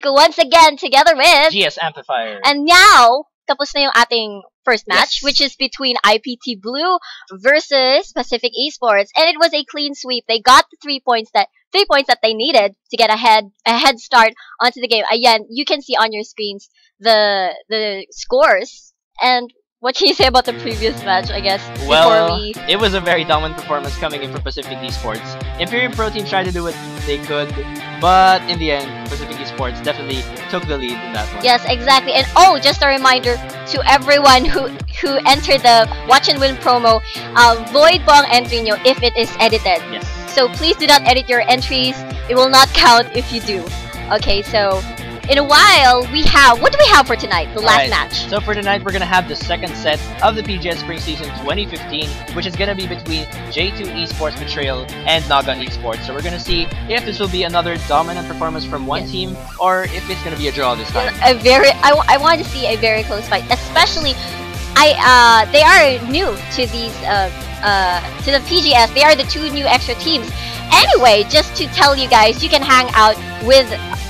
once again together with GS Amplifier. and now tapos na yung ating first match, Yes. which is between IPT Blue versus Pacific Esports, and it was a clean sweep. They got the 3 points that they needed to get a head start onto the game. Again, you can see on your screens the scores. And what can you say about the previous match, I guess, before Well, we... it was a very dominant performance coming in for Pacific Esports. Imperial Pro Team tried to do what they could, but in the end, Pacific Esports definitely took the lead in that one. Yes, exactly. And oh, just a reminder to everyone who entered the Watch and Win promo, void po ang entry nyo if it is edited. Yes. So please do not edit your entries. It will not count if you do. Okay, so in a while, what do we have for tonight? The last match. So for tonight, we're going to have the second set of the PGS Spring Season 2015, which is going to be between J2 Esports Betrayal and Naga Esports. So we're going to see if this will be another dominant performance from one team, or if it's going to be a draw this time. I want to see a very close fight, especially they are new to these to the PGS. They are the two new extra teams. Anyway, just to tell you guys, you can hang out with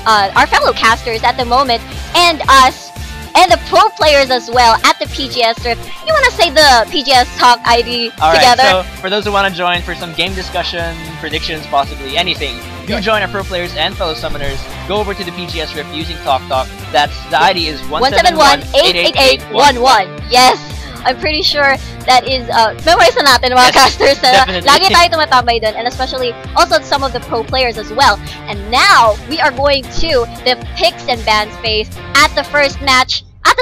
our fellow casters at the moment, and us, and the pro players as well at the PGS Rift. You want to say the PGS Talk ID together? Alright, so for those who want to join for some game discussion, predictions, possibly anything, you join our pro players and fellow summoners, go over to the PGS Rift using Talk. That's the ID is 171-888-11. Yes! I'm pretty sure that is, memorize na natin mga casters na lagi tayo tumatambay dun, and especially also some of the pro players as well. And now, we are going to the picks and bans phase at the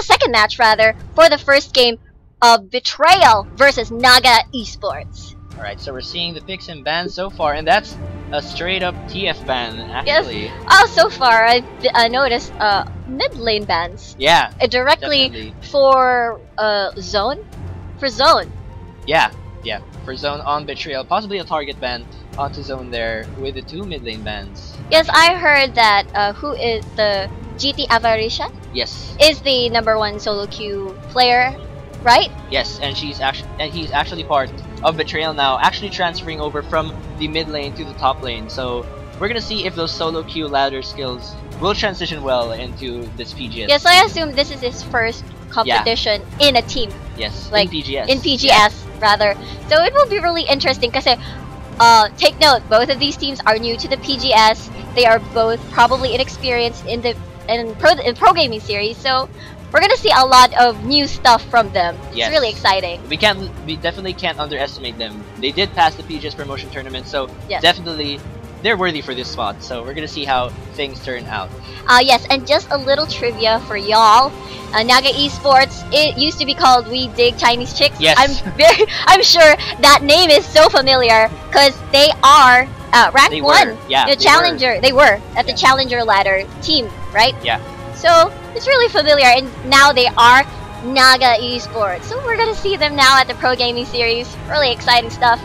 second match rather, for the first game of Betrayal versus Naga Esports. Alright, so we're seeing the picks and bans so far, and that's a straight up TF ban, actually. Yes. Oh, so far, I noticed mid lane bans. Yeah. Directly definitely. for Zone? For Zone. Yeah, for Zone on Betrayal. Possibly a target ban onto Zone there with the two mid lane bans. Yes, I heard that who is the GT Avarisha? Yes. Is the #1 solo queue player, right? Yes, and he's actually part of Betrayal now, actually transferring over from the mid lane to the top lane. So we're gonna see if those solo queue ladder skills will transition well into this PGS. Yes, I assume this is his first competition in a team. Yes, like in PGS. In PGS, rather. So it will be really interesting because take note, both of these teams are new to the PGS. They are both probably inexperienced in pro gaming series. So we're gonna see a lot of new stuff from them. Yes. It's really exciting. We definitely can't underestimate them. They did pass the PGS promotion tournament, so yes, definitely they're worthy for this spot. So we're gonna see how things turn out. Yes, and just a little trivia for y'all. Naga Esports, it used to be called We Dig Chinese Chicks. Yes. I'm sure that name is so familiar because they are ranked 1. Yeah, the challenger. They were at the challenger ladder team, right? Yeah. So it's really familiar, and now they are Naga Esports. So we're gonna see them now at the Pro Gaming Series. Really exciting stuff.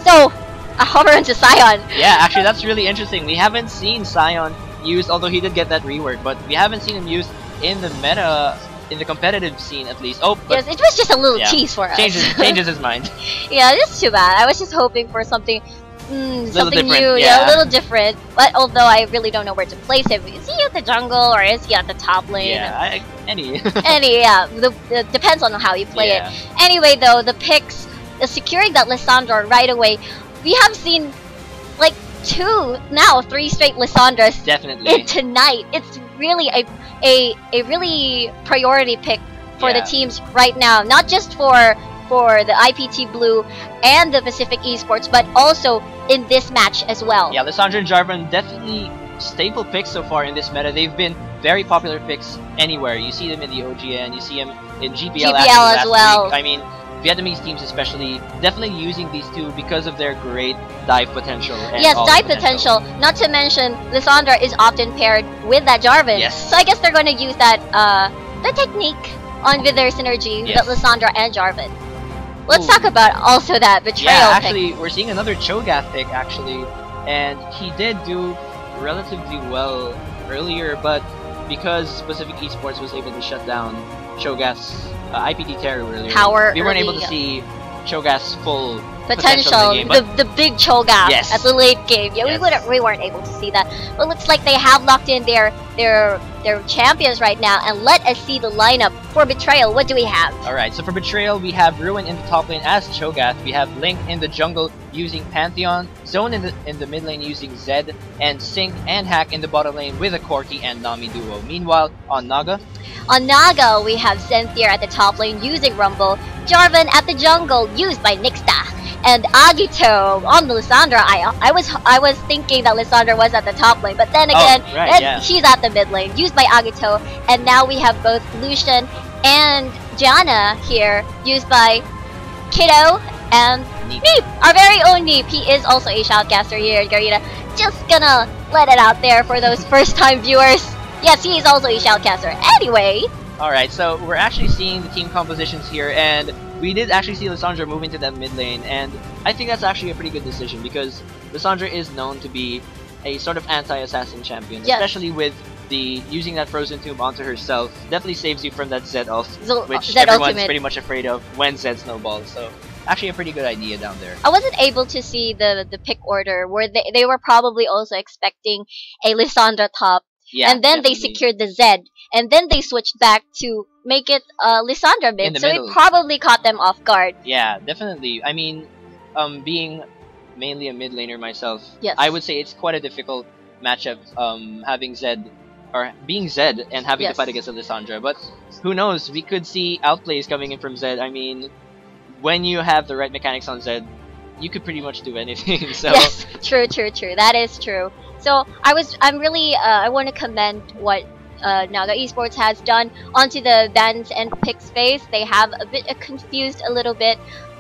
So I hover into Sion. Yeah, actually that's really interesting. We haven't seen Sion used, although he did get that rework, but we haven't seen him used in the meta, in the competitive scene at least. Oh, but yes, it was just a little tease for us. Changes his mind. Yeah, it's too bad. I was just hoping for something something new, yeah, a little different. But although I really don't know where to place him, is he at the jungle or is he at the top lane? Yeah, any. Yeah, depends on how you play it. Anyway, though, the picks, securing that Lissandra right away, we have seen like 3 straight Lissandras. Definitely. Tonight, it's really a really priority pick for the teams right now, not just for the IPT Blue and the Pacific Esports, but also in this match as well. Yeah, Lissandra and Jarvan definitely staple picks so far in this meta. They've been very popular picks anywhere. You see them in the OGN, you see them in GPL as well. Week. I mean, Vietnamese teams especially definitely using these two because of their great dive potential. And yes, dive potential. Not to mention, Lissandra is often paired with that Jarvan. Yes. So I guess they're going to use that the technique with their synergy, that Lissandra and Jarvan. Let's talk about also that Betrayal pick. Actually, we're seeing another Cho'Gath pick, actually. And he did do relatively well earlier, but because Pacific Esports was able to shut down Cho'Gath's IPT Terror earlier, we weren't able to see Cho'Gath's full potential, in the game. the big Cho'Gath Yes. at the late game. Yeah, Yes. we weren't able to see that. But looks like they have locked in their champions right now, and let us see the lineup for Betrayal. What do we have? Alright, so for Betrayal, we have Ruin in the top lane as Cho'Gath, we have Link in the jungle using Pantheon, Zone in the mid lane using Zed, and Sync and Hack in the bottom lane with a Corki and Nami duo. Meanwhile, on Naga, On Naga, we have Cynthia at the top lane using Rumble, Jarvan at the jungle used by Nixta, and Agito on Lissandra. I was thinking that Lissandra was at the top lane, but then again, she's at the mid lane used by Agito, and now we have both Lucian and Janna here used by Kiddo and Neep, our very own Neep. He is also a shoutcaster here in Garena. Just gonna let it out there for those first time viewers. Yes, he is also a shoutcaster. Anyway. Alright, so we're actually seeing the team compositions here, and we did actually see Lissandra move into that mid lane, and I think that's actually a pretty good decision because Lissandra is known to be a sort of anti-assassin champion, especially with the using that frozen tomb onto herself. Definitely saves you from that Zed ult, which Zed everyone's ultimate. Pretty much afraid of when Zed snowballs. So actually a pretty good idea down there. I wasn't able to see the pick order where they were probably also expecting a Lissandra top. Yeah, and then they secured the Zed, and then they switched back to make it Lissandra mid, so middle. it probably caught them off guard. Yeah, definitely. I mean, being mainly a mid laner myself, yes. I would say it's quite a difficult matchup having Zed, or being Zed and having to fight against a Lissandra, but who knows, we could see outplays coming in from Zed. I mean, when you have the right mechanics on Zed, you could pretty much do anything. So yes, true, that is true. So I'm really I want to commend what Naga Esports has done onto the bans and pick space. They have a bit confused a little bit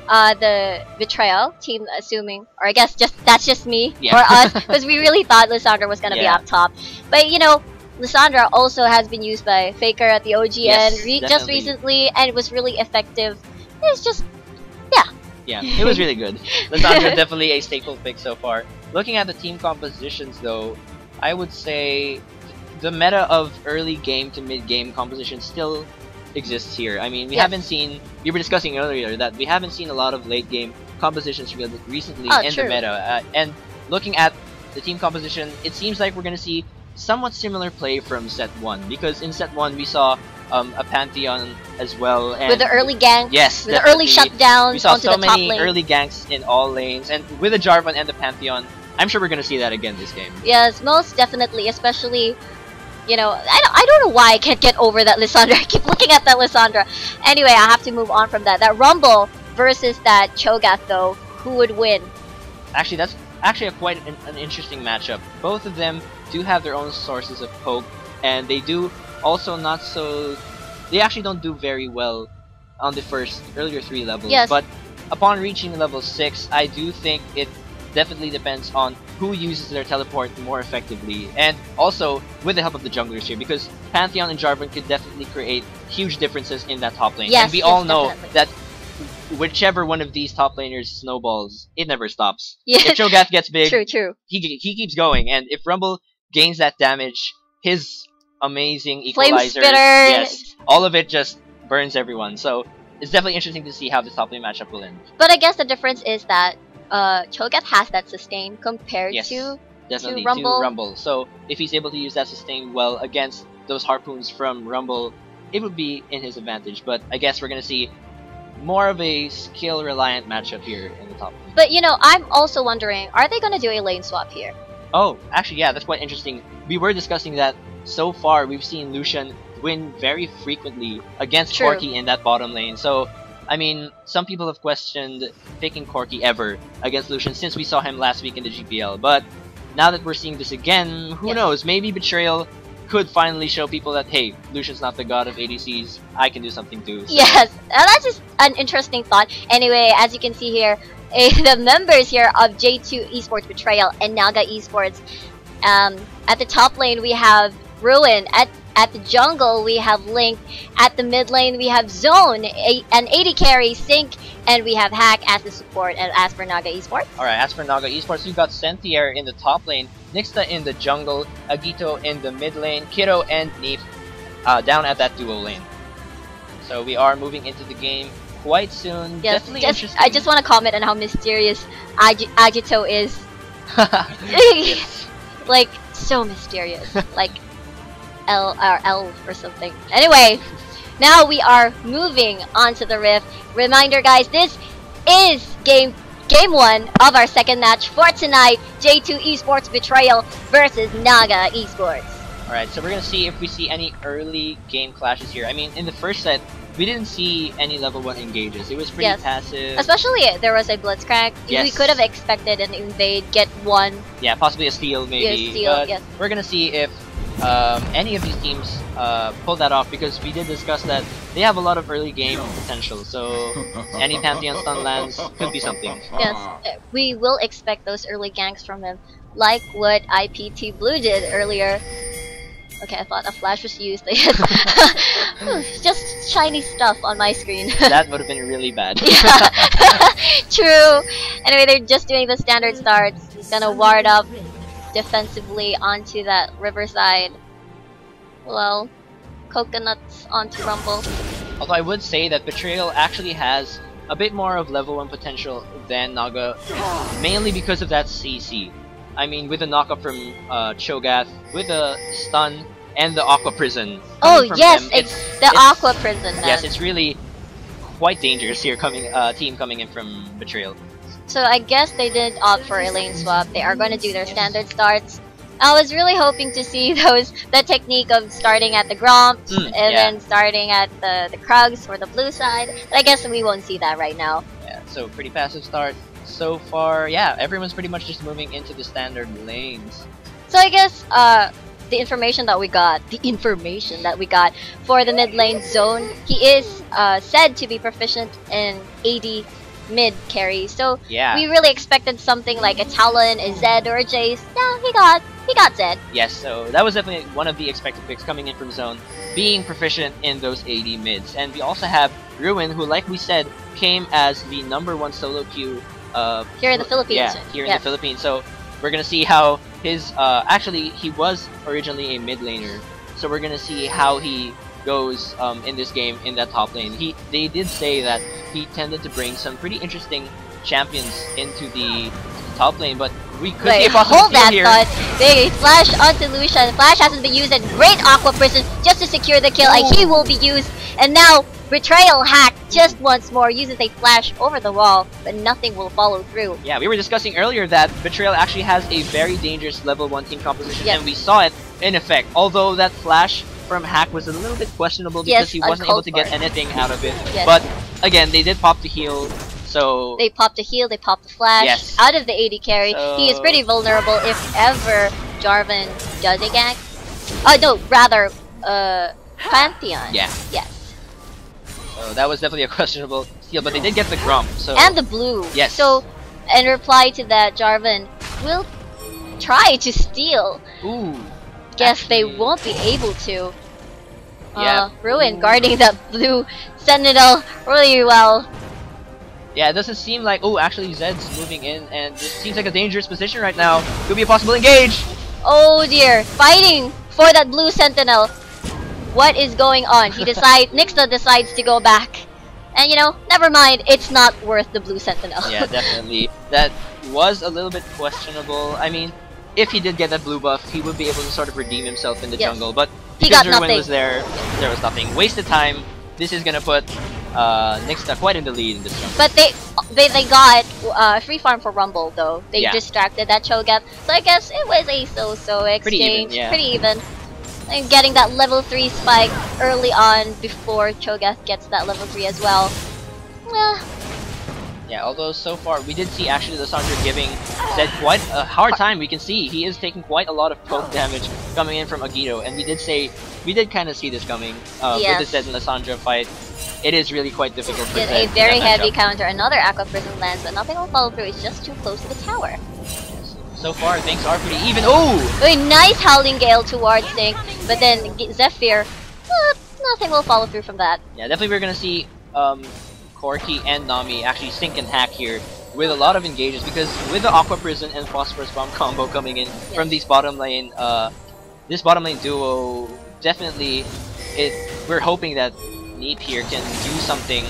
the Betrayal team, assuming, or I guess that's just me or us, because we really thought Lissandra was gonna be up top. But you know, Lissandra also has been used by Faker at the OGN just recently, and it was really effective. It's just yeah, it was really good. Lissandra definitely a staple pick so far. Looking at the team compositions though, I would say the meta of early game to mid game composition still exists here. I mean, we haven't seen, we were discussing earlier that we haven't seen a lot of late game compositions recently in the meta. And looking at the team composition, it seems like we're going to see somewhat similar play from set 1, because in set 1 we saw a Pantheon as well, and with the early ganks, with the early shutdowns. We saw onto so the top many lane. early ganks in all lanes, and with the Jarvan and the Pantheon, I'm sure we're gonna see that again this game. Yes, most definitely, especially, you know, I don't know why I can't get over that Lissandra. I keep looking at that Lissandra. Anyway, I have to move on from that. That Rumble versus that Cho'Gath though, who would win? Actually, that's actually quite an interesting matchup. Both of them do have their own sources of poke, and they do also they actually don't do very well on the earlier 3 levels. But upon reaching level 6, I do think it definitely depends on who uses their teleport more effectively, and also with the help of the junglers here, because Pantheon and Jarvan could definitely create huge differences in that top lane. And we all know that whichever one of these top laners snowballs, it never stops. If Cho'Gath gets big, he keeps going, and if Rumble gains that damage, his amazing equalizer, all of it just burns everyone. So it's definitely interesting to see how this top lane matchup will end. But I guess the difference is that Cho'Gath has that sustain compared to Rumble. So if he's able to use that sustain well against those harpoons from Rumble, it would be in his advantage. But I guess we're gonna see more of a skill reliant matchup here in the top lane. But you know, I'm also wondering, are they gonna do a lane swap here? Oh, actually, yeah, that's quite interesting. We were discussing that so far. We've seen Lucian win very frequently against Corki in that bottom lane. So, I mean, some people have questioned picking Corki ever against Lucian since we saw him last week in the GPL. But now that we're seeing this again, who knows? Maybe Betrayal could finally show people that, hey, Lucian's not the god of ADCs. I can do something too. So. Yes, that's just an interesting thought. Anyway, as you can see here, the members here of J2 Esports Betrayal and Naga Esports. At the top lane, we have Ruin. At the jungle, we have Link. At the mid lane, we have Zone, an AD carry, Sync, and we have Hack as the support. And as for Naga Esports? Alright, as for Naga Esports, we've got Cynthia in the top lane, Nixta in the jungle, Agito in the mid lane, Kiddo and Neep down at that duo lane. So we are moving into the game quite soon. Yes, Definitely just, interesting. I just want to comment on how mysterious Agito is. Yes. Like, so mysterious. Like, L or something. Anyway, now we are moving on to the Rift. Reminder, guys, this is game 1 of our second match for tonight. J2 Esports Betrayal versus Naga Esports. Alright, so we're gonna see if we see any early game clashes here. I mean, in the first set, we didn't see any level 1 engages. It was pretty passive. Especially there was a Blitzcrank. Yes. We could have expected an invade, get one. Yeah, possibly a steal maybe. Yeah, steal, but yes. we're gonna see if any of these teams pull that off, because we did discuss that they have a lot of early game potential. So any Pantheon stun lands could be something. Yes, we will expect those early ganks from him, like what IPT Blue did earlier. Okay, I thought a flash was used. Just shiny stuff on my screen. That would have been really bad. Yeah, true. Anyway, they're just doing the standard starts. Gonna ward up defensively onto that riverside. Well, coconuts onto Rumble. Although I would say that Betrayal actually has a bit more of level 1 potential than Naga, mainly because of that CC. I mean, with the knockup from Cho'Gath, with the stun and the Aqua Prison. Oh yes, them, it's the Aqua Prison. Then. Yes, it's really quite dangerous here. Team coming in from Betrayal. So I guess they did opt for a lane swap. They are going to do their standard starts. I was really hoping to see the technique of starting at the Gromp and then starting at the Krugs for the blue side. But I guess we won't see that right now. Yeah, so pretty passive start so far. Yeah, everyone's pretty much just moving into the standard lanes. So I guess the information that we got for the mid lane zone, he is said to be proficient in AD mid carry. So we really expected something like a Talon, a Zed, or a Jace. No, he got Zed. Yes, so that was definitely one of the expected picks coming in from zone, being proficient in those AD mids. And we also have Ruin, who, like we said, came as the #1 solo queue here in the Philippines. Yeah, here in the Philippines. So we're gonna see how his actually he was originally a mid laner. So we're gonna see how he goes in this game in that top lane. They did say that he tended to bring some pretty interesting champions into the top lane, but we could see a hold that here. thought. They flash onto Lucian. Flash hasn't been used, and great Aqua Prison just to secure the kill. And he will be used, and now Betrayal hack just once more uses a flash over the wall, but nothing will follow through. Yeah, we were discussing earlier that Betrayal actually has a very dangerous level 1 team composition, and we saw it in effect. Although that flash from Hack was a little bit questionable because he wasn't able to get anything out of it. But again, they did pop the heal, so they popped the heal, they popped the flash out of the AD carry. So he is pretty vulnerable if ever Jarvan does a gank. Oh no, rather Pantheon. Yeah. Yes. So that was definitely a questionable steal, but they did get the Grump. So and the blue. Yes. So in reply to that, Jarvan will try to steal. Ooh. Guess they won't be able to. Yeah. Ruin guarding that blue Sentinel really well. Yeah, it doesn't seem like... Oh, actually Zed's moving in, and this seems like a dangerous position right now. Could be a possible engage! Oh dear, fighting for that blue Sentinel. What is going on? He Nixta decides to go back. And you know, never mind, it's not worth the blue Sentinel. Yeah, definitely. That was a little bit questionable. I mean, if he did get that blue buff, he would be able to sort of redeem himself in the jungle, but because Ruin was there was nothing. Wasted time. This is gonna put Nixta quite in the lead in this jungle. But they got free farm for Rumble though. They distracted that Cho'Gath, so I guess it was a so-so exchange. Pretty even. And getting that level 3 spike early on before Cho'Gath gets that level 3 as well. Yeah, although so far we did see actually Lissandra giving Zed quite a hard time. We can see he is taking quite a lot of poke damage coming in from Agito, and we did kind of see this coming with the Zed and Lissandra fight. It is really quite difficult for Zed. A very heavy counter, another Aqua Prison lands, but nothing will follow through. It's just too close to the tower. So far, things are pretty even. Oh! Very nice Howling Gale towards Sting, but then Zephyr, nothing will follow through from that. Yeah, definitely we're gonna see Corki and Nami actually sync and hack here with a lot of engages, because with the Aqua Prison and Phosphorus Bomb combo coming in from these bottom lane, this bottom lane duo, definitely we're hoping that Neep here can do something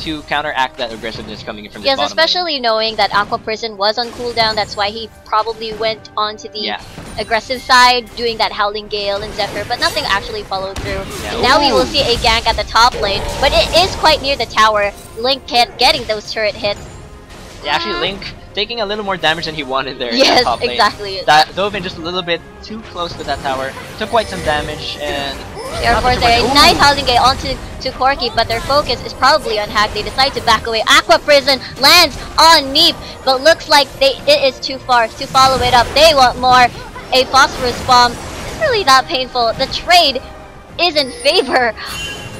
to counteract that aggressiveness coming in from the Yes, bottom especially lane. knowing that Aqua Prison was on cooldown. That's why he probably went on to the Yeah. aggressive side, doing that Howling Gale and Zephyr, but nothing actually followed through. Yeah. Now we will Ooh. see a gank at the top lane, but it is quite near the tower. Link kept getting those turret hits. Yeah, actually, Link taking a little more damage than he wanted there in Yes, that top lane. exactly. That dove in just a little bit too close to that tower. Took quite some damage and... Air not Force much there, of a- nice Howling Gale onto Corki, but their focus is probably on Hack. They decide to back away. Aqua Prison lands on Neep, but looks like it is too far to follow it up. They want more. A Phosphorus Bomb is really not painful. The trade is in favor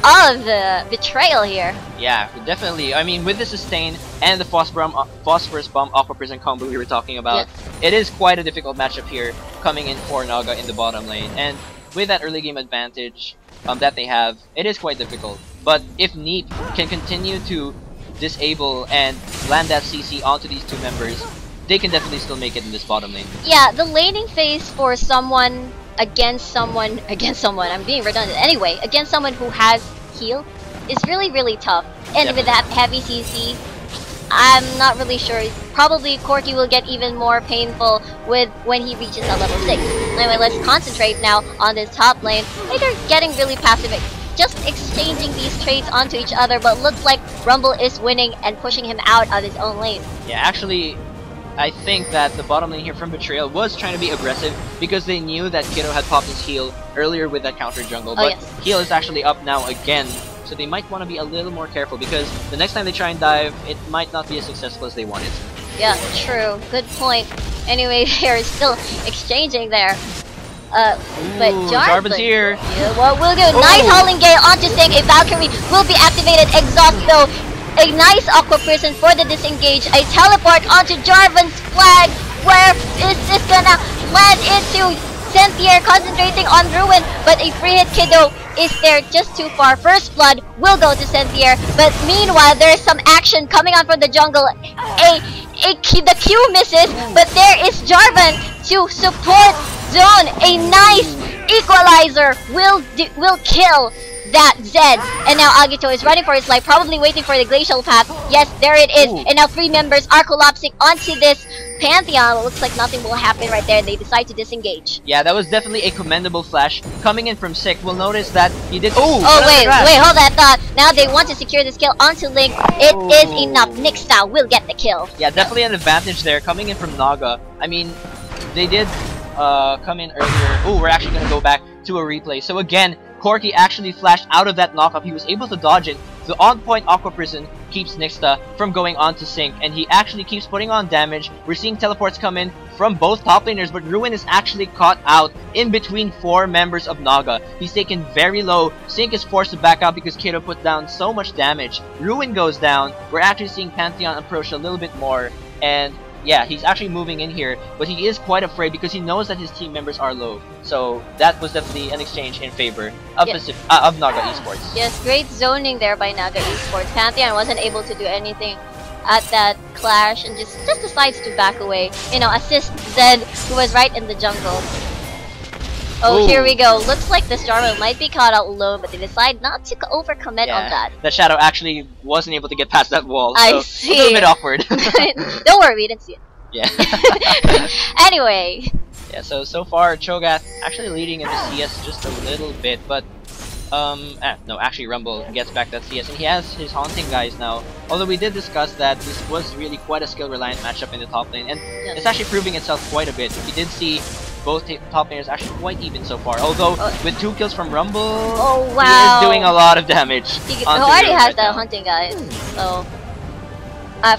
of the betrayal here. Yeah, definitely. I mean, with the sustain and the Phosphorus Bomb Aqua Prison combo we were talking about, it is quite a difficult matchup here coming in for Naga in the bottom lane. And with that early game advantage that they have, it is quite difficult. But if Neep can continue to disable and land that CC onto these two members, they can definitely still make it in this bottom lane. Yeah, the laning phase for someone against someone, I'm being redundant. Anyway, against someone who has heal is really, really tough. And with that heavy CC, I'm not really sure. Probably Corki will get even more painful when he reaches that level 6. Anyway, let's concentrate now on this top lane. They're getting really passive, just exchanging these trades onto each other, but looks like Rumble is winning and pushing him out of his own lane. Yeah, actually, I think that the bottom lane here from Betrayal was trying to be aggressive because they knew that Kiddo had popped his heal earlier with that counter jungle, but heal is actually up now again, so they might want to be a little more careful because the next time they try and dive, it might not be as successful as they wanted. Yeah, true. Good point. Anyway, they're still exchanging there. But Jarvan's here. Yeah, what we'll do? Nice Howling Gale onto Sing. A Valkyrie will be activated. Exhaust though. A nice Aqua Prison for the disengage. A teleport onto Jarvan's flag. Where is this gonna land into? Cynthia concentrating on Ruin, but a free hit Kiddo is there just too far. First blood will go to Cynthia, but meanwhile there's some action coming on from the jungle. The Q misses, but there is Jarvan to support Zone. A nice equalizer will kill that Zed. And now Agito is running for his life, probably waiting for the glacial path. Yes, there it is. And now 3 members are collapsing onto this Pantheon. It looks like nothing will happen right there. They decide to disengage. Yeah, that was definitely a commendable flash. Coming in from Sick, we'll notice that he did... Oh, wait, hold that thought. Now they want to secure this kill onto Link. It is enough. Nixta will get the kill. Yeah, definitely an advantage there coming in from Naga. I mean, they did come in earlier. Oh, we're actually going to go back to a replay. So again, Corki actually flashed out of that knockup. He was able to dodge it. The on-point Aqua Prison keeps Nixta from going on to Sync, and he actually keeps putting on damage. We're seeing teleports come in from both top laners, but Ruin is actually caught out in between 4 members of Naga. He's taken very low. Sync is forced to back out because Kiddo put down so much damage. Ruin goes down. We're actually seeing Pantheon approach a little bit more, and yeah, he's actually moving in here, but he is quite afraid because he knows that his team members are low. So that was definitely an exchange in favor of, of Naga Esports. Yes, great zoning there by Naga Esports. Pantheon wasn't able to do anything at that clash and just decides to back away. You know, assist Zed, who was right in the jungle. Oh, here we go. Looks like this Jarvan might be caught out alone, but they decide not to overcommit on that. The Shadow actually wasn't able to get past that wall. So I see. A little bit awkward. Don't worry, we didn't see it. Yeah. Anyway. Yeah, so far Cho'Gath actually leading in the CS just a little bit, but no, actually Rumble gets back that CS, and he has his Haunting guys now. Although we did discuss that this was really quite a skill-reliant matchup in the top lane, and it's actually proving itself quite a bit. We did see both top laners actually quite even so far. Although with 2 kills from Rumble, he is doing a lot of damage. He already has the Hunting guys, so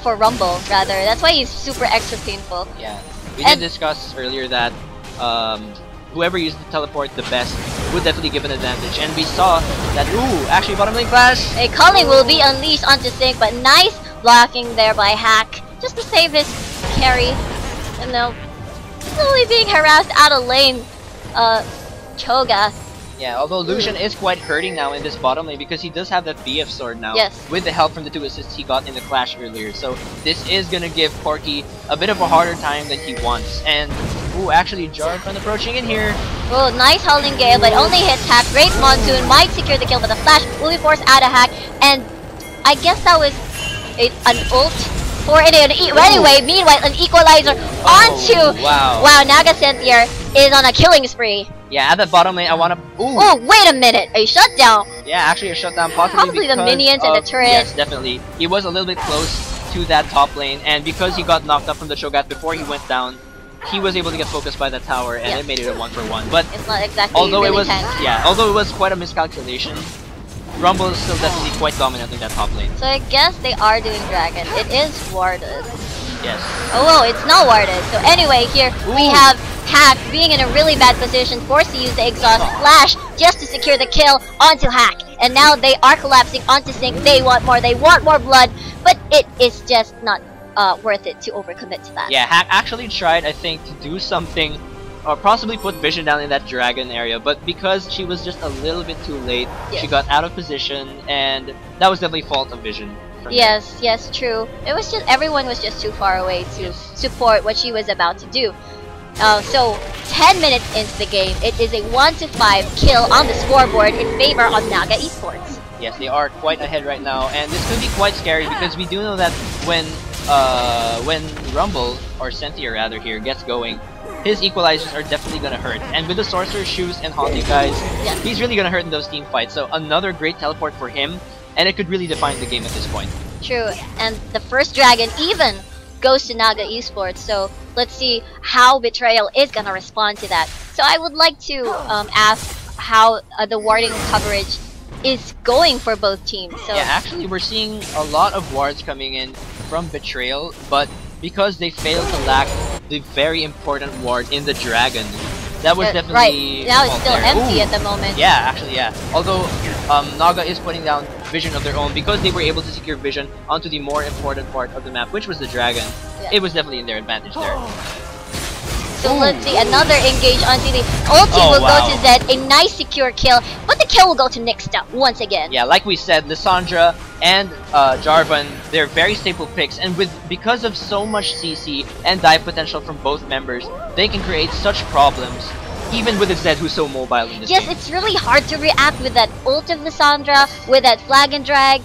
for Rumble rather. That's why he's super extra painful. Yeah, we did discuss earlier that whoever used the teleport the best would definitely give an advantage, and we saw that. Ooh, actually bottom lane clash. A Culling will be unleashed onto Sync, but nice blocking there by Hack just to save his carry. And now slowly being harassed out of lane, Cho'Gath. Yeah, although Lucian is quite hurting now in this bottom lane because he does have that BF sword now. Yes. With the help from the 2 assists he got in the clash earlier. So this is gonna give Corki a bit of a harder time than he wants. And ooh, actually Jarvan approaching in here. Oh, nice Howling Gale, but only hits Hack. Great Monsoon might secure the kill, but the flash will be forced out of Hack. And I guess that was an ult for it. Anyway, meanwhile, an equalizer onto... Wow, Naga Cynthia is on a killing spree. Yeah, at the bottom lane, I want to... Oh, wait a minute! A shutdown! Yeah, actually a shutdown, possibly the minions and the turret. Yes, definitely. He was a little bit close to that top lane, and because he got knocked up from the Shogat before he went down, he was able to get focused by the tower, and it made it a 1-for-1. But it's not exactly although really it was tense. although it was quite a miscalculation, Rumble is still definitely quite dominant in that top lane. So I guess they are doing Dragon. It is warded. Yes. Oh, well, it's not warded. So anyway, here we have Hack being in a really bad position, forced to use the exhaust flash just to secure the kill onto Hack. And now they are collapsing onto Sync. They want more blood, but it is just not worth it to overcommit to that. Yeah, Hack actually tried, I think, to do something, or possibly put Vision down in that Dragon area, but because she was just a little bit too late, she got out of position, and that was definitely fault of Vision. Yes, true. It was just everyone was just too far away to support what she was about to do. So 10 minutes into the game, it is a 1-5 kill on the scoreboard in favor of Naga Esports. Yes, they are quite ahead right now, and this could be quite scary because we do know that when Rumble, or Cynthia rather here, gets going, his equalizers are definitely gonna hurt. And with the Sorcerer's Shoes and Haunting guys, he's really gonna hurt in those team fights. So another great teleport for him, and it could really define the game at this point. True, and the first Dragon even goes to Naga Esports, so let's see how Betrayal is gonna respond to that. So I would like to ask how the warding coverage is going for both teams. So yeah, actually we're seeing a lot of wards coming in from Betrayal, but because they failed to lack the very important ward in the Dragon, that was definitely... Right, now it's still empty at the moment. Yeah, actually, yeah. Although Naga is putting down Vision of their own because they were able to secure Vision onto the more important part of the map, which was the Dragon. It was definitely in their advantage there. So let's see, another engage onto the ulti will go to Zed, a nice secure kill, but the kill will go to Nixta once again. Yeah, like we said, Lissandra and Jarvan, they're very staple picks, and because of so much CC and dive potential from both members, they can create such problems, even with a Zed who's so mobile in this game. Yes, it's really hard to react with that ult of Lissandra, with that flag and drag.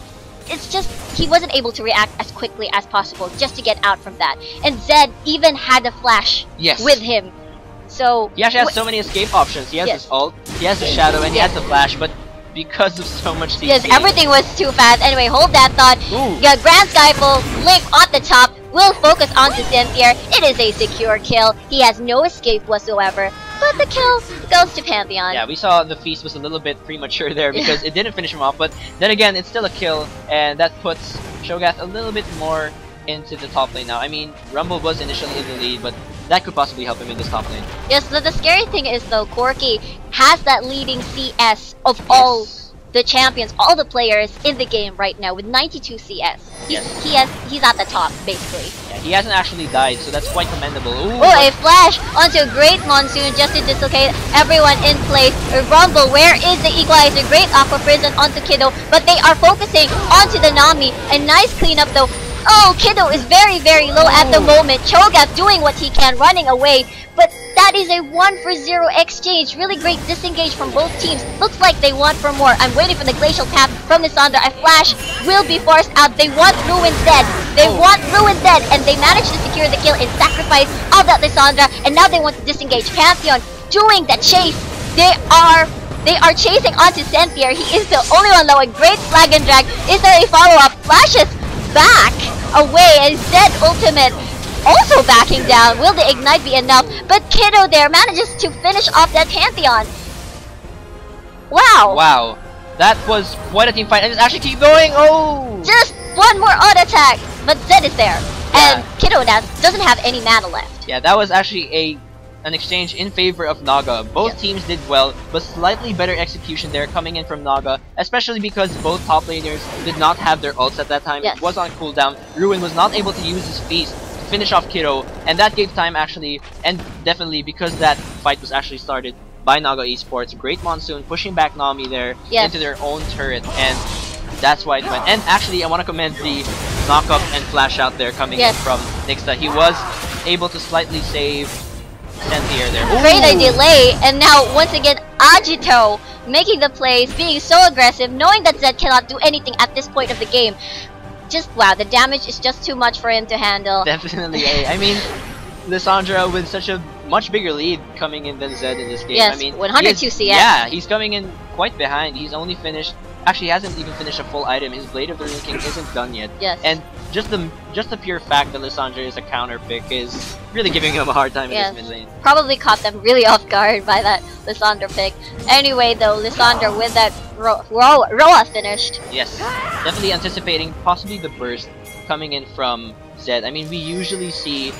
It's just, he wasn't able to react as quickly as possible just to get out from that. And Zed even had a flash with him. So he actually has so many escape options. He has his ult, he has the shadow, and he has the flash, but because of so much CC... Yes, everything was too fast. Anyway, hold that thought. Yeah, Grand Skyfall, Link on the top, will focus onto Cynthia. It is a secure kill. He has no escape whatsoever. But the kill goes to Pantheon. Yeah, we saw the feast was a little bit premature there because it didn't finish him off, but then again, it's still a kill, and that puts Shogath a little bit more into the top lane now. I mean, Rumble was initially in the lead, but that could possibly help him in this top lane. Yes, so the scary thing is though, Corki has that leading CS of all the champions, all the players in the game right now with 92 CS. He's at the top, basically. Yeah, he hasn't actually died, so that's quite commendable. A flash onto a Great Monsoon just to dislocate everyone in place. Rumble, where is the equalizer? Great Aqua Prison onto Kiddo, but they are focusing onto the Nami. A nice cleanup though. Oh, Kiddo is very, very low at the moment. Cho'Gath doing what he can, running away. But that is a 1-for-0 exchange. Really great disengage from both teams. Looks like they want for more. I'm waiting for the Glacial Tap from Lissandra. A flash will be forced out. They want Ruin dead. They want Ruin dead. And they managed to secure the kill in sacrifice of that Lissandra. And now they want to disengage. Pantheon doing the chase. They are chasing onto Cynthia. He is the only one though. A great flag and drag. Is there a follow-up? Flashes back away. And Zed ultimate also backing down. Will the ignite be enough? But Kiddo there manages to finish off that Pantheon. Wow. Wow. That was quite a team fight. And it's actually keep going. Oh! Just one more auto attack. But Zed is there. And Kiddo doesn't have any mana left. Yeah, that was actually an exchange in favor of Naga. Both teams did well, but slightly better execution there coming in from Naga, especially because both top laners did not have their ults at that time. It was on cooldown. Ruin was not able to use his feast to finish off Kiddo, and that gave time actually, and definitely because that fight was actually started by Naga Esports. Great Monsoon pushing back Nami there into their own turret, and that's why it went. And actually, I want to commend the knock-up and flash out there coming in from Nixta. He was able to slightly save Cynthia there. Great delay, and now once again Agito making the plays, being so aggressive, knowing that Zed cannot do anything at this point of the game. Just wow, the damage is just too much for him to handle. Definitely. I mean, Lissandra with such a much bigger lead coming in than Zed in this game. Yes, I mean, 102 CS. Yeah, he's coming in quite behind. He's only finished. Actually, he hasn't even finished a full item. His Blade of the Rune King isn't done yet. Yes. And just the pure fact that Lissandra is a counter pick is really giving him a hard time in this mid lane. Probably caught them really off guard by that Lissandra pick. Anyway, though, Lissandra with that Roa finished. Yes, definitely anticipating possibly the burst coming in from Zed. I mean, we usually see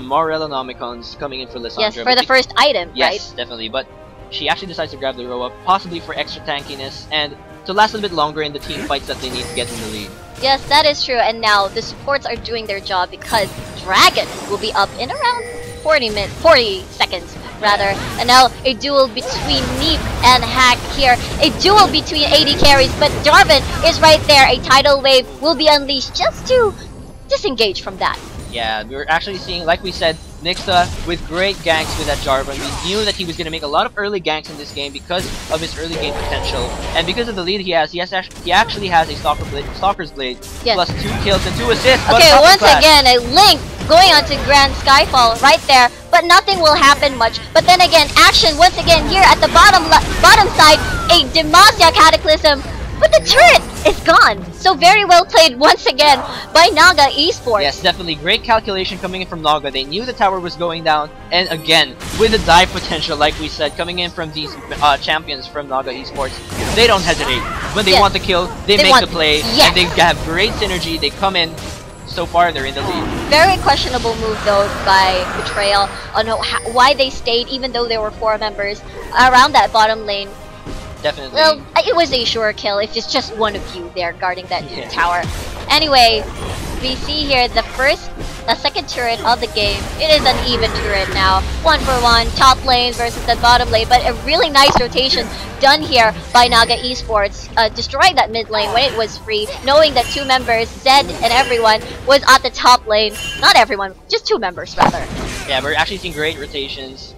more Relonomicons coming in for Lissandra. Yes, for the first item, right? Yes, definitely. But she actually decides to grab the Roa, possibly for extra tankiness and to last a little bit longer in the team fights that they need to get in the lead. Yes, that is true. And now the supports are doing their job because Dragon will be up in around 40 seconds rather. And now a duel between Neep and Hack here. A duel between AD carries, but Jarvan is right there. A tidal wave will be unleashed just to disengage from that. Yeah, we're actually seeing, like we said, Nixa with great ganks with that Jarvan. We knew that he was going to make a lot of early ganks in this game because of his early game potential. And because of the lead he actually has a Stalker's Blade, plus 2 kills and 2 assists. Okay, once again, a Link going onto Grand Skyfall right there, but nothing will happen much. But then again, action once again here at the bottom side, a Demacia Cataclysm. But the turret is gone. So very well played once again by Naga Esports. Yes, definitely. Great calculation coming in from Naga. They knew the tower was going down. And again, with the dive potential, like we said, coming in from these champions from Naga Esports, they don't hesitate. When they want to kill, they make the play. And they have great synergy. They come in. So far, they're in the lead. Very questionable move, though, by Betrayal on why they stayed, even though there were 4 members around that bottom lane. Definitely. Well, it was a sure kill if it's just one of you there guarding that tower. Anyway, we see here the second turret of the game. It is an even turret now. 1-for-1, top lane versus the bottom lane, but a really nice rotation done here by Naga Esports, destroying that mid lane when it was free, knowing that 2 members, Zed and everyone, was at the top lane. Not everyone, just 2 members rather. Yeah, we're actually seeing great rotations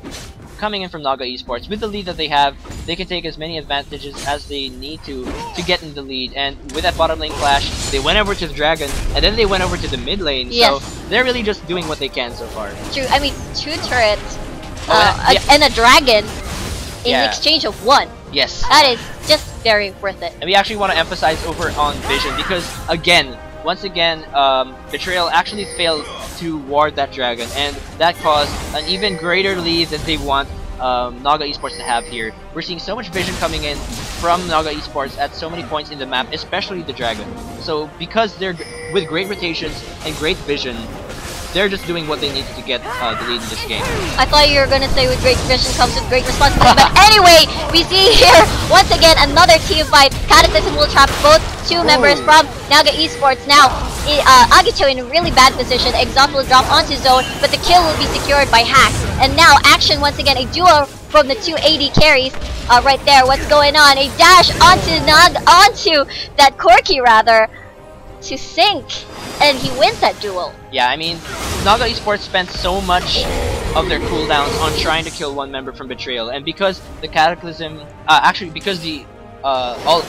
coming in from Naga Esports. With the lead that they have, they can take as many advantages as they need to get in the lead. And with that bottom lane clash, they went over to the Dragon, and then they went over to the mid lane. Yes. So they're really just doing what they can so far. True. I mean, 2 turrets and a Dragon in exchange of 1. Yes. That is just very worth it. And we actually want to emphasize over on Vision because, again, once again, Betrayal actually failed to ward that Dragon, and that caused an even greater lead that they want Naga Esports to have here. We're seeing so much vision coming in from Naga Esports at so many points in the map, especially the Dragon. So because they're with great rotations and great vision, they're just doing what they need to get the lead in this game. I thought you were gonna say with great vision comes with great responsibility, but anyway, we see here once again another team fight. Cataclysm will trap both 2 members from Naga Esports. Now, Agito in a really bad position. Exhaust will drop onto zone, but the kill will be secured by Hack. And now, action once again, a duo from the 2 AD carries right there. What's going on? A dash onto that Corki rather, to sink, and he wins that duel. Yeah, I mean, Naga Esports spent so much of their cooldowns on trying to kill 1 member from Betrayal, and because the Cataclysm, actually because the ult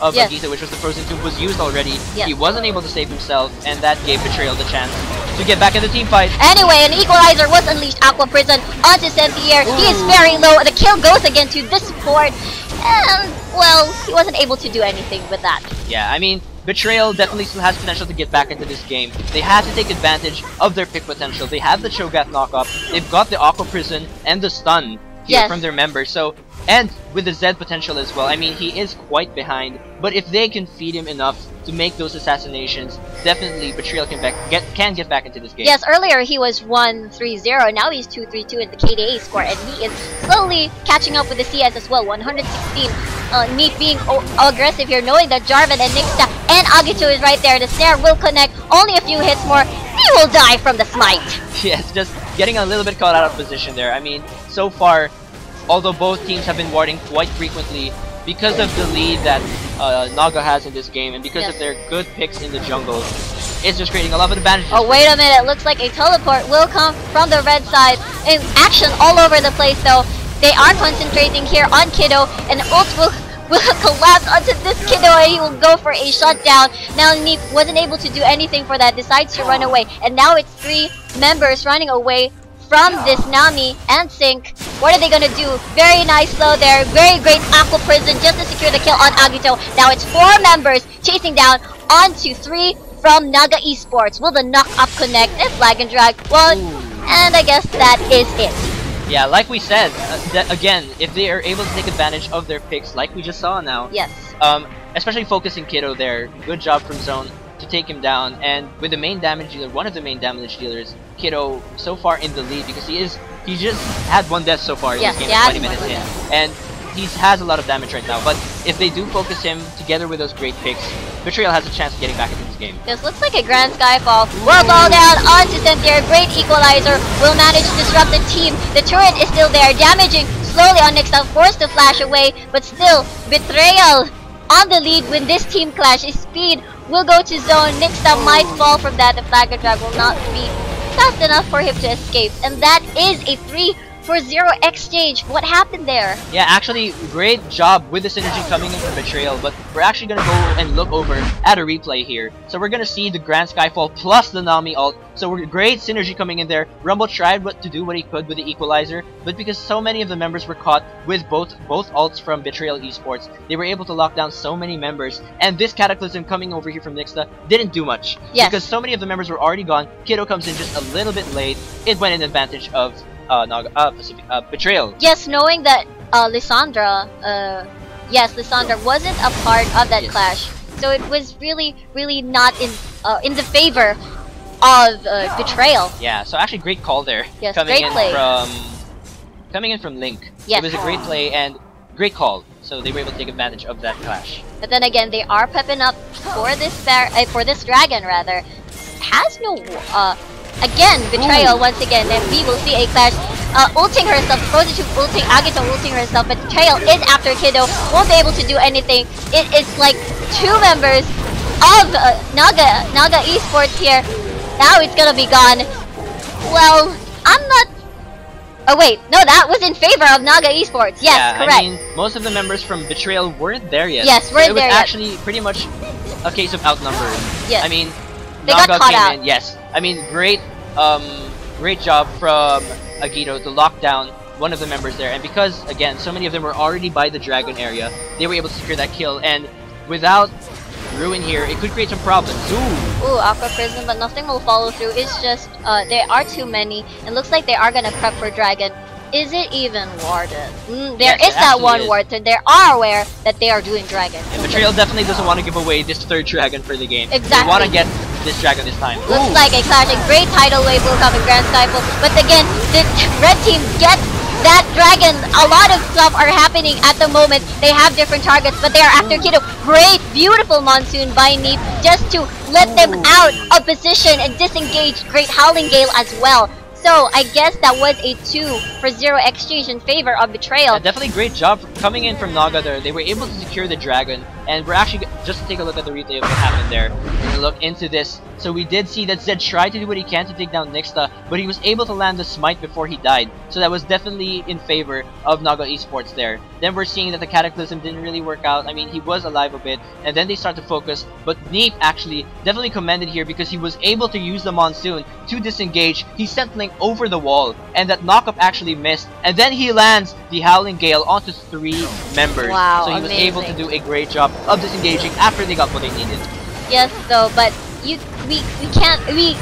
of Agito, which was the Frozen Tomb, was used already, he wasn't able to save himself, and that gave Betrayal the chance to get back in the team fight. Anyway, an Equalizer was unleashed. Aqua Prison onto Senthier. He is very low. The kill goes again to the support, and well, he wasn't able to do anything with that. Yeah, I mean, Betrayal definitely still has potential to get back into this game. They have to take advantage of their pick potential. They have the Cho'Gath knock-up, they've got the Aqua Prison and the stun here from their members, so, and with the Zed potential as well. I mean, he is quite behind, but if they can feed him enough to make those assassinations, definitely Betrayal can get back into this game. Yes, earlier he was 1-3-0, now he's 2-3-2 in the KDA score, and he is slowly catching up with the CS as well, 116. Neep being aggressive here, knowing that Jarvan and Nixa and Agito is right there. The snare will connect, only a few hits more, he will die from the smite. Yes, just getting a little bit caught out of position there. I mean, so far, although both teams have been warding quite frequently, because of the lead that Naga has in this game, and because of their good picks in the jungle, it's just creating a lot of advantages. Oh, wait a minute, looks like a teleport will come from the red side. In action all over the place though. They are concentrating here on Kiddo, and ult will collapse onto this Kiddo, and he will go for a shutdown. Now Neep wasn't able to do anything for that, decides to run away, and now it's 3 members running away from this Nami and Sync. What are they gonna do? Very nice slow there, very great Aqua Prison just to secure the kill on Agito. Now it's 4 members chasing down onto 3 from Naga Esports. Will the knock up connect and flag and drag? Well, and I guess that is it. Yeah, like we said, again, if they are able to take advantage of their picks, like we just saw now, yes. Especially focusing Kiddo there, good job from Zone to take him down, and with the main damage dealer, one of the main damage dealers, Kiddo, so far in the lead because he just had 1 death so far in this game, 20 minutes in, and he has a lot of damage right now. But if they do focus him together with those great picks, Betrayal has a chance of getting back into this game. This looks like a grand skyfall. World ball down onto Cynthia. Great equalizer. Will manage to disrupt the team. The turret is still there, damaging slowly on Nixta, forced to flash away, but still Betrayal on the lead when this team clash. His speed will go to Zone. Nixta might fall from that. The flag and drag will not be fast enough for him to escape, and that is a 3-for-0 exchange. What happened there? Yeah, actually, great job with the synergy coming in from Betrayal, but we're actually going to go and look over at a replay here. So we're going to see the Grand Skyfall plus the Nami ult. So we're great synergy coming in there. Rumble tried to do what he could with the equalizer, but because so many of the members were caught with both ults from Betrayal Esports, they were able to lock down so many members, and this Cataclysm coming over here from Nixta didn't do much. Yes. Because so many of the members were already gone. Kiddo comes in just a little bit late. It went in advantage of Betrayal. Yes, knowing that Lissandra wasn't a part of that clash, so it was really not in the favor of Betrayal. Yeah, so actually great call there. Yes, coming great in from Link. Yes. It was a great play and great call. So they were able to take advantage of that clash. But then again, they are prepping up for this dragon rather. Has no again, Betrayal once again, and we will see a clash. Ulting herself, Frozen 2 ulting, Agito ulting herself, but Betrayal is after Kiddo, won't be able to do anything. It is like 2 members of Naga Esports here. Now it's gonna be gone. Well, I'm not... Oh wait, no, that was in favor of Naga Esports. Yes, yeah, correct. I mean, most of the members from Betrayal weren't there yet. Yes, weren't there yet. It was actually pretty much a case of outnumbering. Yes. I mean, they Naga got caught came out. in. Yes, I mean, great job from Agito to lock down one of the members there, and because again so many of them were already by the dragon area, they were able to secure that kill, and without Ruin here, it could create some problems. Ooh, Aqua Prison, but nothing will follow through. It's just there are too many. It looks like they are gonna prep for dragon. Is it even warded? There is that one ward, so they are aware that they are doing dragon. And Betrayal definitely doesn't want to give away this 3rd dragon for the game. Exactly. They want to get this dragon this time. Looks like a clash. A great tidal wave will come in Grand Skyfall, but again, the red team gets that dragon. A lot of stuff are happening at the moment. They have different targets, but they are after Kiddo. Great, beautiful Monsoon by Neep just to let them out of position and disengage. Great Howling Gale as well. So I guess that was a 2-for-0 exchange in favor of Betrayal. Yeah, definitely great job coming in from Naga there. They were able to secure the dragon, and we're actually just to take a look at the replay of what happened there. We're gonna look into this. So we did see that Zed tried to do what he can to take down Nixta, but he was able to land the smite before he died. So that was definitely in favor of Naga Esports there. Then we're seeing that the Cataclysm didn't really work out. I mean, he was alive a bit, and then they start to focus. But Neep actually definitely commended here because he was able to use the Monsoon to disengage. He sent Link over the wall, and that knockup actually missed. And then he lands the Howling Gale onto 3 members. Wow, so he was able to do a great job of disengaging after they got what they needed. Yes, though, but we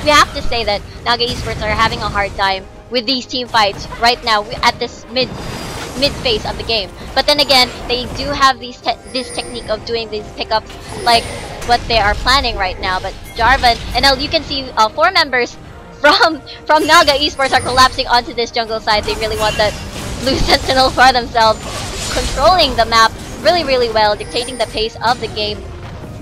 have to say that Naga Esports are having a hard time with these team fights right now at this mid phase of the game. But then again, they do have this technique of doing these pickups like what they are planning right now. But Jarvan, and now you can see 4 members from Naga Esports are collapsing onto this jungle side. They really want that blue sentinel for themselves, controlling the map really well, dictating the pace of the game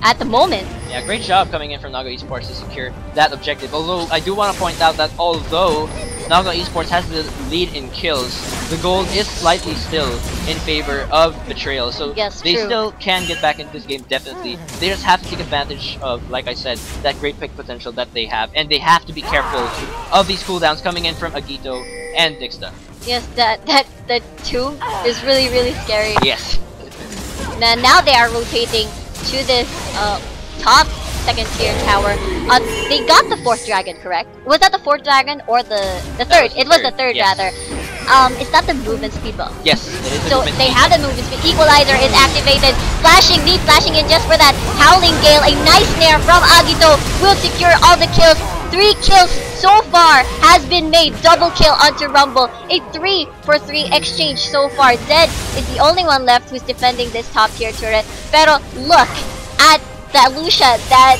at the moment. Yeah, great job coming in from Naga Esports to secure that objective. Although, I do want to point out that although Naga Esports has the lead in kills, the gold is slightly still in favor of Betrayal. So yes, they still can get back into this game, definitely. They just have to take advantage of, like I said, that great pick potential that they have. And they have to be careful of these cooldowns coming in from Agito and Dixta. Yes, that tomb is really scary. Yes. Now they are rotating to this top second tier tower. They got the 4th dragon, correct? Was that the 4th dragon or the third? It was the third, yes. rather. Is that the movement speed bump? Yes, it is. So they have the movement speed. Equalizer is activated. Flashing, Neat flashing in just for that. Howling Gale, a nice snare from Agito will secure all the kills. 3 kills so far has been made. Double kill onto Rumble. A 3 for 3 exchange so far. Zed is the only one left who's defending this top tier turret. Pero look at that Lucia, that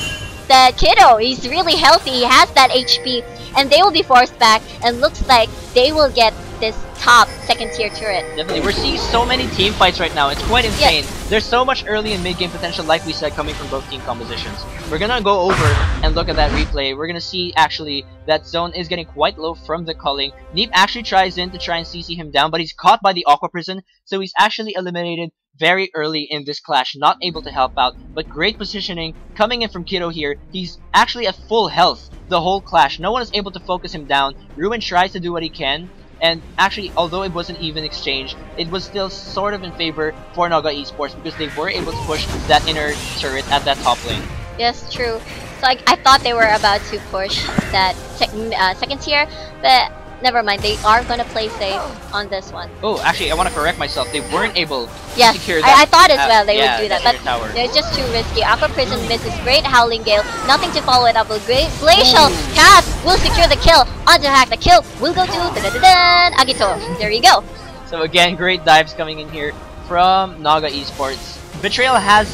kiddo. He's really healthy. He has that HP. And they will be forced back. And looks like they will get this top second tier turret. Definitely, we're seeing so many team fights right now. It's quite insane. Yes. There's so much early and mid game potential, like we said, coming from both team compositions. We're gonna go over and look at that replay. We're gonna see actually that Zone is getting quite low from the culling. Neep actually tries in to try and CC him down, but he's caught by the Aqua Prison, so he's actually eliminated very early in this clash, not able to help out. But great positioning coming in from Kiddo here. He's actually at full health the whole clash. No one is able to focus him down. Ruin tries to do what he can. And actually, although it wasn't even exchange, it was still sort of in favor for Naga Esports because they were able to push that inner turret at that top lane. Yes, true. So I thought they were about to push that second tier, but never mind. They are gonna play safe on this one. Oh, actually, I want to correct myself. They weren't able to Yes, secure that. I thought as well they yeah, would do that, inner but tower. it's just too risky. Aqua Prison misses. Great Howling Gale. Nothing to follow it up with. Great Glacial Cast will secure the kill. Onto Hack. The kill will go to Agito. There you go. So again, great dives coming in here from Naga Esports. Betrayal has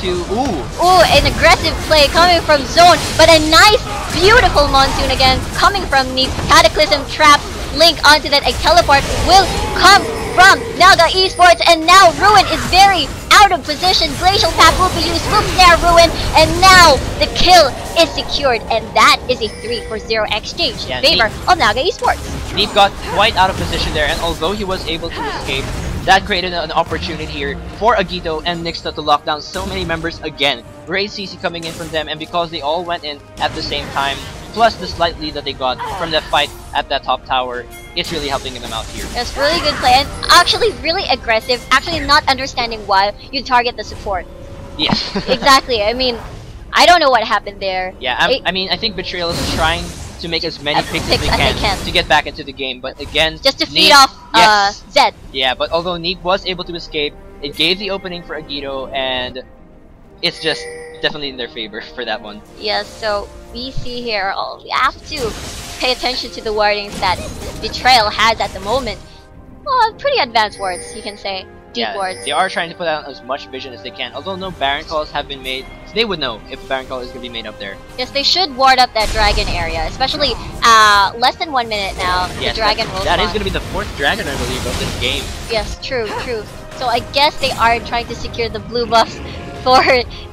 to... Ooh, an aggressive play coming from Zone, but a nice, beautiful Monsoon again coming from Neep. Cataclysm Trap Link onto that. A teleport will come from Naga Esports, and now Ruin is very out of position. Glacial Tap will be used, will snare Ruin, and now the kill is secured, and that is a 3 for 0 exchange in favor of Naga Esports. Neep got quite out of position there, and although he was able to escape, that created an opportunity here for Agito and Nixta to lock down so many members again. Great CC coming in from them, and because they all went in at the same time, plus the slight lead that they got from that fight at that top tower, it's really helping them out here. That's really good play, and actually really aggressive, actually not understanding why you target the support. Yes. Exactly, I mean, I don't know what happened there. Yeah, I mean, I think Betrayal is trying to make as many picks as they can to get back into the game, but again, just to feed off Zed. Yeah, but although Neep was able to escape, it gave the opening for Agito, and it's just definitely in their favor for that one. Yes, so we see here, we have to pay attention to the wordings that Betrayal has at the moment. Well, pretty advanced words, you can say. Deep words. They are trying to put out as much vision as they can. Although no Baron calls have been made, so they would know if a Baron call is going to be made up there. Yes, they should ward up that dragon area, especially less than 1 minute now. Yes, the dragon will that is going to be the 4th dragon, I believe, of this game. Yes, true. So I guess they are trying to secure the blue buffs for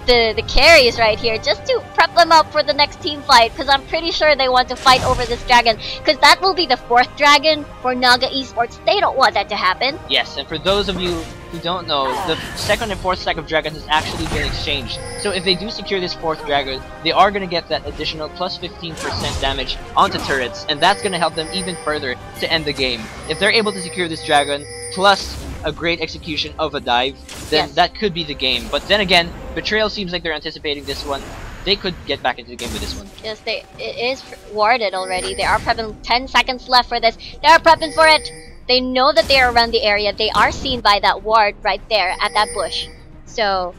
the carries right here, just to prep them up for the next team fight, because I'm pretty sure they want to fight over this dragon, because that will be the 4th dragon for Naga Esports. They don't want that to happen. Yes, and for those of you who don't know, the 2nd and 4th stack of dragons has actually been exchanged. So if they do secure this 4th dragon, they are going to get that additional plus 15% damage onto turrets, and that's going to help them even further to end the game. If they're able to secure this dragon, plus a great execution of a dive, then that could be the game. But then again, Betrayal seems like they're anticipating this one. They could get back into the game with this one. Yes, it is warded already. They are prepping. 10 seconds left for this. They are prepping for it. They know that they are around the area. They are seen by that ward right there at that bush. So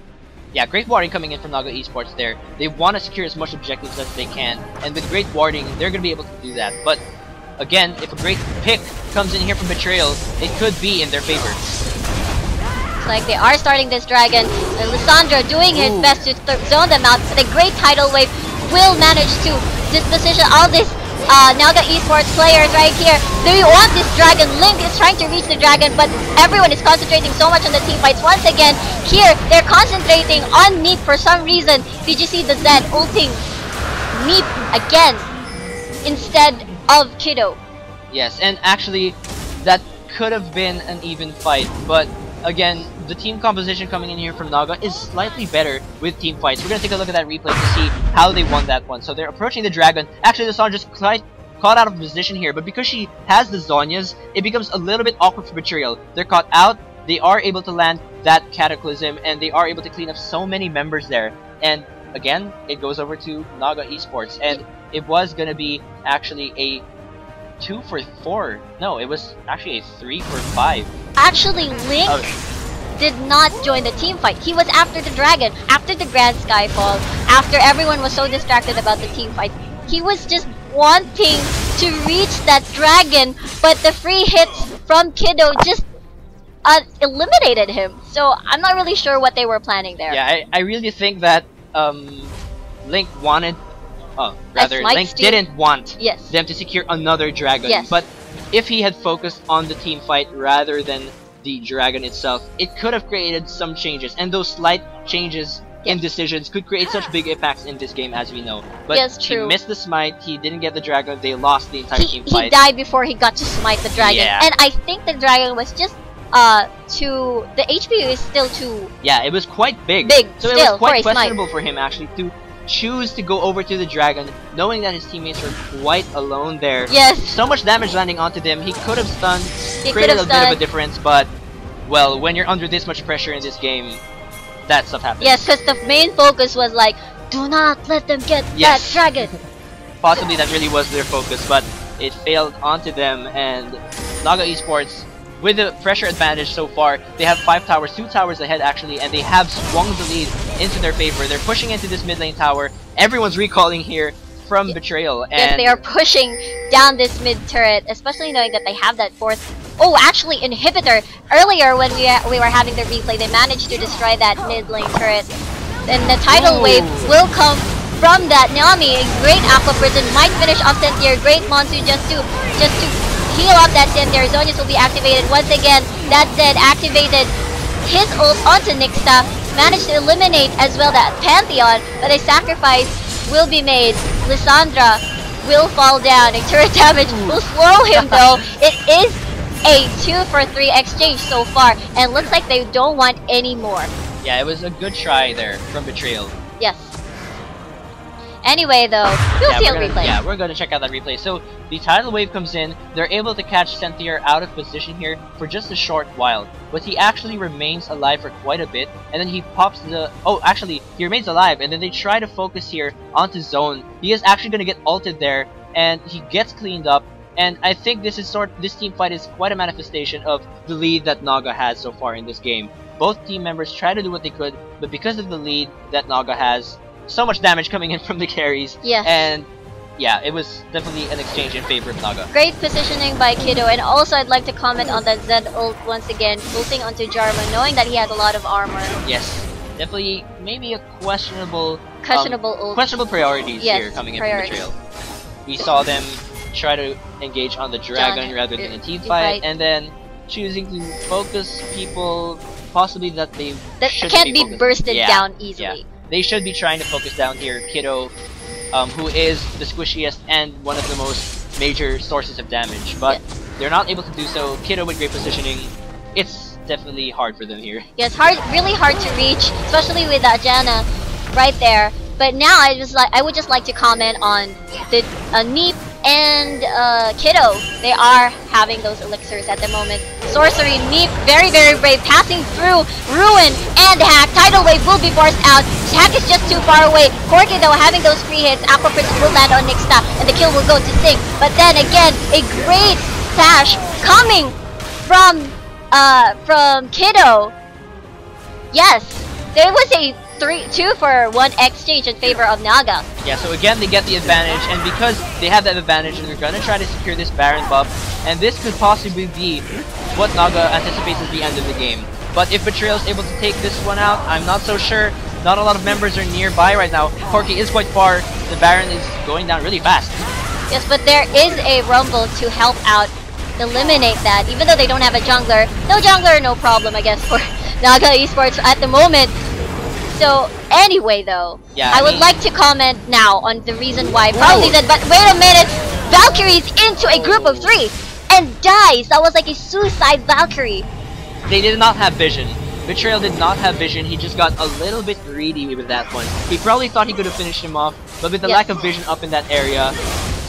yeah, great warding coming in from Naga Esports there. They want to secure as much objectives as they can, and with great warding, they're going to be able to do that. But again, if a great pick comes in here from Betrayal, it could be in their favor. It's like they are starting this dragon, and Lissandra doing his best to zone them out, but a great tidal wave will manage to disposition all this Naga Esports players right here. They want this dragon. Link is trying to reach the dragon, but everyone is concentrating so much on the team fights. Once again, here, they're concentrating on Neep for some reason. Did you see the Zed ulting Neep again instead of Kiddo? Yes, and actually, that could have been an even fight, but again, the team composition coming in here from Naga is slightly better with team fights. We're going to take a look at that replay to see how they won that one. So they're approaching the dragon. Actually, the song just caught out of position here, but because she has the Zonias, it becomes a little bit awkward for Betrayal. They're caught out, they are able to land that Cataclysm, and they are able to clean up so many members there. And again, it goes over to Naga Esports, and it was gonna be actually a 2 for 4. No, it was actually a 3 for 5. Actually, Link did not join the team fight. He was after the dragon, after the Grand Skyfall, after everyone was so distracted about the team fight. He was just wanting to reach that dragon, but the free hits from Kiddo just eliminated him. So I'm not really sure what they were planning there. Yeah, I really think that Link wanted, Link didn't want them to secure another dragon. Yes. But if he had focused on the team fight rather than the dragon itself, it could have created some changes, and those slight changes in decisions could create such big impacts in this game, as we know. But he missed the smite, he didn't get the dragon, they lost the entire team fight. He died before he got to smite the dragon, and I think the dragon was just the HP is still too... Yeah, it was quite big. So it was quite questionable for him actually to choose to go over to the dragon, knowing that his teammates were quite alone there. Yes. So much damage landing onto them, he could have stunned, created a bit of a difference, but, well, when you're under this much pressure in this game, that stuff happens. Yes, because the main focus was like, do not let them get that dragon. Possibly that really was their focus, but it failed onto them, and Naga Esports, with the pressure advantage so far, they have 5 towers, 2 towers ahead actually, and they have swung the lead into their favor. They're pushing into this mid lane tower. Everyone's recalling here from Betrayal. And yes, they are pushing down this mid turret, especially knowing that they have that 4th. Oh, actually, Inhibitor. Earlier when we were having the replay, they managed to destroy that mid lane turret. And the tidal wave will come from that. Nami, a great Aqua Prison, might finish off Sentier. Great Monsoon just to heal up that Sentier. Zonius will be activated once again. That Zed activated his ult onto Nixta. Managed to eliminate as well that Pantheon, but a sacrifice will be made. Lissandra will fall down. A turret damage will slow him though. It is a 2 for 3 exchange so far, and looks like they don't want any more. Yeah, it was a good try there from Betrayal. Yes. Anyway though, we'll see a replay. Yeah, we're gonna check out that replay. So the tidal wave comes in, they're able to catch Sentier out of position here for just a short while, but he actually remains alive for quite a bit, and then he pops the... Oh, actually, he remains alive, and then they try to focus here onto Zone. He is actually gonna get ulted there, and he gets cleaned up, and I think this team fight is quite a manifestation of the lead that Naga has so far in this game. Both team members try to do what they could, but because of the lead that Naga has, so much damage coming in from the carries. Yes. And yeah, it was definitely an exchange in favor of Naga. Great positioning by Kiddo, and also I'd like to comment on that Zed ult once again, ulting onto Jarvan, knowing that he has a lot of armor. Yes, definitely maybe a questionable ult. Questionable priorities here coming in from Betrayal. We saw them try to engage on the dragon rather than a team fight, and then choosing to focus people possibly that they can't be bursted down easily. Yeah. They should be trying to focus down here Kiddo, who is the squishiest and one of the most major sources of damage, but they're not able to do so. Kiddo with great positioning, it's definitely hard for them here. Yes, really hard to reach, especially with Janna right there. But now I would just like to comment on the Neep and Kiddo. They are having those elixirs at the moment. Sorcery, Neep, very brave, passing through Ruin and Hack. Tidal Wave will be forced out. Hack is just too far away. Corki though having those free hits. Aqua Prison will land on Nixta, and the kill will go to Sing. But then again, a great sash coming from Kiddo. Yes, there was a 2 for 1 exchange in favor of Naga. Yeah, so again they get the advantage, and because they have that advantage, they're gonna try to secure this Baron buff, and this could possibly be what Naga anticipates as the end of the game. But if Betrayal is able to take this one out, I'm not so sure. Not a lot of members are nearby right now. Corki is quite far. The Baron is going down really fast. Yes, but there is a Rumble to help out, eliminate that, even though they don't have a jungler. No jungler, no problem, I guess, for Naga Esports at the moment. So anyway though, I would like to comment now on the reason why probably that, but wait a minute, Valkyrie's into a group of 3 and dies. That was like a suicide Valkyrie. They did not have vision. Betrayal did not have vision. He just got a little bit greedy with that one. He probably thought he could have finished him off, but with the lack of vision up in that area,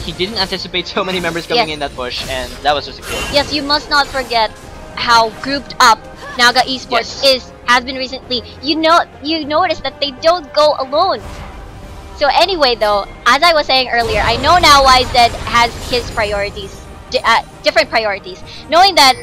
he didn't anticipate so many members coming in that push, and that was just a kill. Yes, you must not forget how grouped up Naga Esports has been recently. You notice that they don't go alone. So anyway, though, as I was saying earlier, I know now why Zed has his priorities, different priorities. Knowing that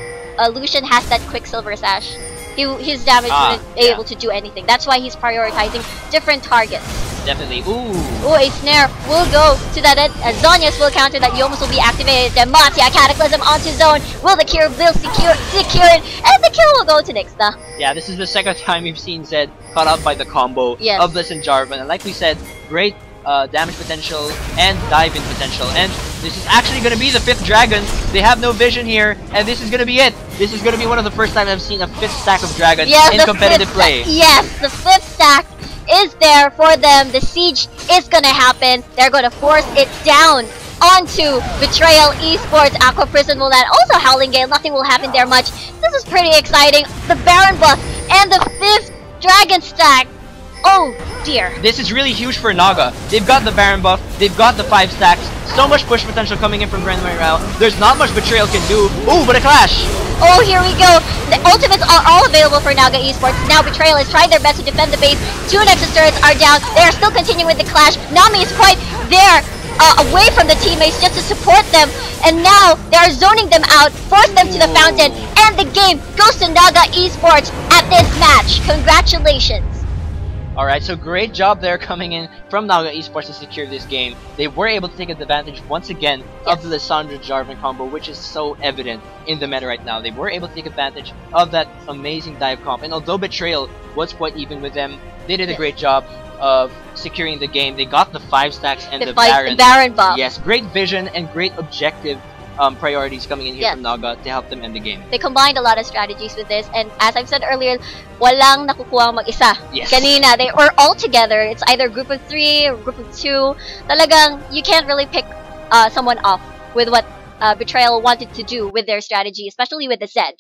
Lucian has that Quicksilver Sash, his damage wouldn't be able to do anything. That's why he's prioritizing different targets. Definitely. Ooh. Ooh, a snare will go to that end. Zonius will counter that. Yomus will be activated. Then Matia Cataclysm onto zone. Will the cure will secure it, and the kill will go to Nixta. Yeah, this is the second time we've seen Zed caught out by the combo of Bliss and Jarvan. And like we said, great damage potential and dive-in potential. And this is actually going to be the 5th dragon. They have no vision here, and this is going to be it. This is going to be one of the first times I've seen a 5th stack of dragon in competitive play. Yes, the 5th stack is there for them. The siege is going to happen. They're going to force it down onto Betrayal Esports. Aqua Prison will land. Also Howling Gale. Nothing will happen there much. This is pretty exciting. The Baron buff and the 5th dragon stack. Oh dear. This is really huge for Naga. They've got the Baron buff. They've got the 5 stacks. So much push potential coming in from Grand Morale. There's not much Betrayal can do. Ooh, but a clash. Oh, here we go. The ultimates are all available for Naga Esports. Now Betrayal is trying their best to defend the base. 2 Nexus turrets are down. They are still continuing with the clash. Nami is quite there, away from the teammates just to support them. And now they are zoning them out, force them to the fountain, and the game goes to Naga Esports at this match. Congratulations. Alright, so great job there coming in from Naga Esports to secure this game. They were able to take advantage once again of the Lissandra Jarvan combo, which is so evident in the meta right now. They were able to take advantage of that amazing dive comp, and although Betrayal was quite even with them, they did a great job of securing the game. They got the 5 stacks and the Baron buff. Yes, great vision and great objective priorities coming in here from Naga to help them end the game. They combined a lot of strategies with this, and as I've said earlier, walang nakukuha mag-isa. Kanina, they were all together. It's either group of 3 or group of 2. Talagang, you can't really pick someone off with what Betrayal wanted to do with their strategy, especially with the Zed.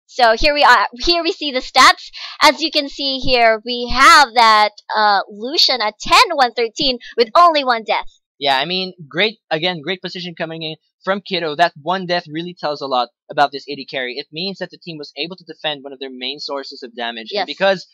So here we are. Here we see the stats. As you can see here, we have that Lucian at 10-113 with only 1 death. Yeah, I mean, great position coming in from Kiddo. That 1 death really tells a lot about this AD carry. It means that the team was able to defend one of their main sources of damage. And because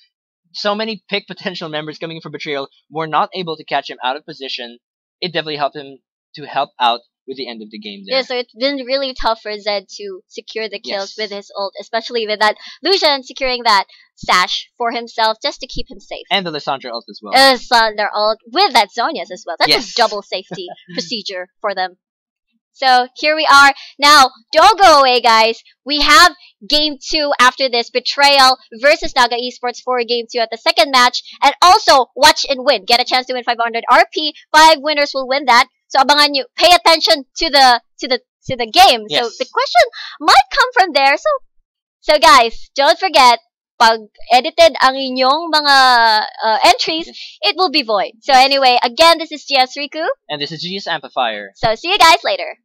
so many pick potential members coming in for Betrayal were not able to catch him out of position, it definitely helped him to help out with the end of the game there. Yeah, so it's been really tough for Zed to secure the kills with his ult, especially with that Lucian securing that sash for himself just to keep him safe. And the Lissandra ult as well. Lissandra ult with that Zonia's as well. That's a double safety procedure for them. So here we are. Now, don't go away, guys. We have Game 2 after this. Betrayal versus Naga Esports for Game 2 at the second match. And also, watch and win. Get a chance to win 500 RP. 5 winners will win that. So abangan nyo. Pay attention to the game. So the question might come from there. So guys, don't forget, pag edited ang inyong mga entries, it will be void. So anyway, again, this is GS Riku. And this is GS Amplifier. So see you guys later.